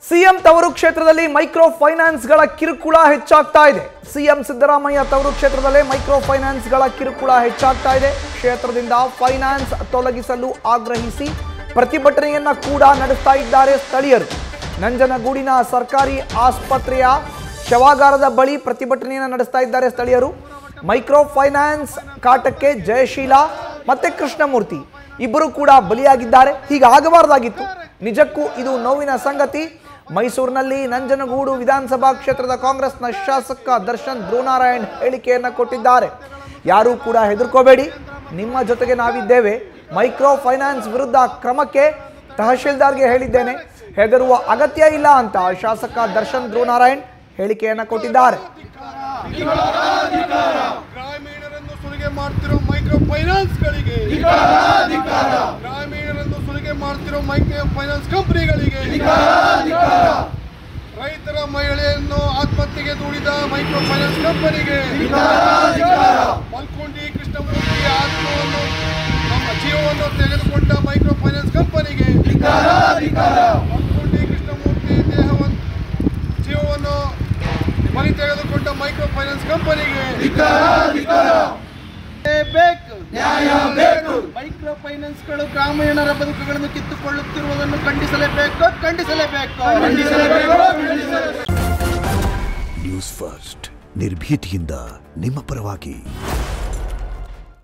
CM ತವರು ಕ್ಷೇತ್ರದಲ್ಲಿ micro ಫೈನಾನ್ಸ್ಗಳ ಕಿರುಕುಳ ಹೆಚ್ಚಾಗ್ತಾ ಇದೆ. ಸಿಎಂ ಸಿದ್ದರಾಮಯ್ಯ ತವರು ಕ್ಷೇತ್ರದಲ್ಲಿ ಮೈಕ್ರೋ ಫೈನಾನ್ಸ್ಗಳ ಕಿರುಕುಳ ಹೆಚ್ಚಾಗ್ತಾ ಇದೆ. ಕ್ಷೇತ್ರದಿಂದ ಫೈನಾನ್ಸ್ ತೊಲಗಿಸಲು ಆಗ್ರಹಿಸಿ ಪ್ರತಿಭಟನೆಯನ್ನ ಕೂಡ ನಡೆಸ್ತಾ ಇದ್ದಾರೆ ಸ್ಥಳೀಯರು. ನಂಜನಗೂಡಿನ ಸರ್ಕಾರಿ ಆಸ್ಪತ್ರೆಯ ಶವಾಗಾರದ ಬಳಿ ಪ್ರತಿಭಟನೆಯನ್ನ ನಡೆಸ್ತಾ ಇದ್ದಾರೆ ಸ್ಥಳೀಯರು. ಮೈಕ್ರೋ ಫೈನಾನ್ಸ್ ಕಾಟಕ್ಕೆ ಜಯಶೀಲ ಮತ್ತೆ ಕೃಷ್ಣಮೂರ್ತಿ ಇಬ್ಬರು ಕೂಡ ಬಲಿಯಾಗಿದ್ದಾರೆ. ಹೀಗಾಗಬಾರದಾಗಿತ್ತು. ನಿಜಕ್ಕೂ ಇದು ನೋವಿನ ಸಂಗತಿ. ಮೈಸೂರಿನಲ್ಲಿ ನಂಜನಗೂಡು ವಿಧಾನಸಭಾ ಕ್ಷೇತ್ರದ ಕಾಂಗ್ರೆಸ್ನ ಶಾಸಕ ದರ್ಶನ್ ಧ್ರುವನಾರಾಯಣ್ ಹೇಳಿಕೆಯನ್ನು ಕೊಟ್ಟಿದ್ದಾರೆ. ಯಾರೂ ಕೂಡ ಹೆದರ್ಕೋಬೇಡಿ, ನಿಮ್ಮ ಜೊತೆಗೆ ನಾವಿದ್ದೇವೆ. ಮೈಕ್ರೋ ಫೈನಾನ್ಸ್ ವಿರುದ್ಧ ಕ್ರಮಕ್ಕೆ ತಹಶೀಲ್ದಾರ್ಗೆ ಹೇಳಿದ್ದೇನೆ, ಹೆದರುವ ಅಗತ್ಯ ಇಲ್ಲ ಅಂತ ಶಾಸಕ ದರ್ಶನ್ ಧ್ರುವನಾರಾಯಣ್ ಹೇಳಿಕೆಯನ್ನು ಕೊಟ್ಟಿದ್ದಾರೆ. ಗ್ರಾಮೀಣರನ್ನು ಸುಲಿಗೆ ಮಾಡ್ತಿರೋ ಮೈಕ್ರೋ ಫೈನಾನ್ಸ್ಗಳಿಗೆ, ಗ್ರಾಮೀಣರನ್ನು ಸುಲಿಗೆ ಮಾಡ್ತಿರೋ ಮೈಕ್ರೋ ಫೈನಾನ್ಸ್ ಕಂಪನಿಗಳಿಗೆ, ರೈತರ ಮಹಿಳೆಯನ್ನು ಆತ್ಮಹತ್ಯೆಗೆ ದೂಡಿದ ಮೈಕ್ರೋ ಫೈನಾನ್ಸ್ ಕಂಪನಿಗೆ, ಮಲ್ಕೊಂಡಿ ಕೃಷ್ಣಮೂರ್ತಿ ಆತ್ಮವನ್ನು ನಮ್ಮ ಜೀವವನ್ನು ತೆಗೆದುಕೊಂಡ ಮೈಕ್ರೋ ಫೈನಾನ್ಸ್ ಕಂಪನಿಗೆ, ಮಲ್ಕೊಂಡಿ ಕೃಷ್ಣಮೂರ್ತಿ ಜೀವವನ್ನು ಬಲಿ ತೆಗೆದುಕೊಂಡ ಮೈಕ್ರೋ ಫೈನಾನ್ಸ್ ಕಂಪನಿಗೆ ಮೈಕ್ರೋ ಫೈನಾನ್ಸ್ಗಳು ಗ್ರಾಮೀಣರ ಬದುಕುಗಳನ್ನು ಕಿತ್ತುಕೊಳ್ಳುತ್ತಿರುವುದನ್ನು ಖಂಡಿಸಲೇಬೇಕು. ನ್ಯೂಸ್ ಫಸ್ಟ್ ನಿರ್ಭೀತಿಯಿಂದ ನಿಮ್ಮ ಪರವಾಗಿ.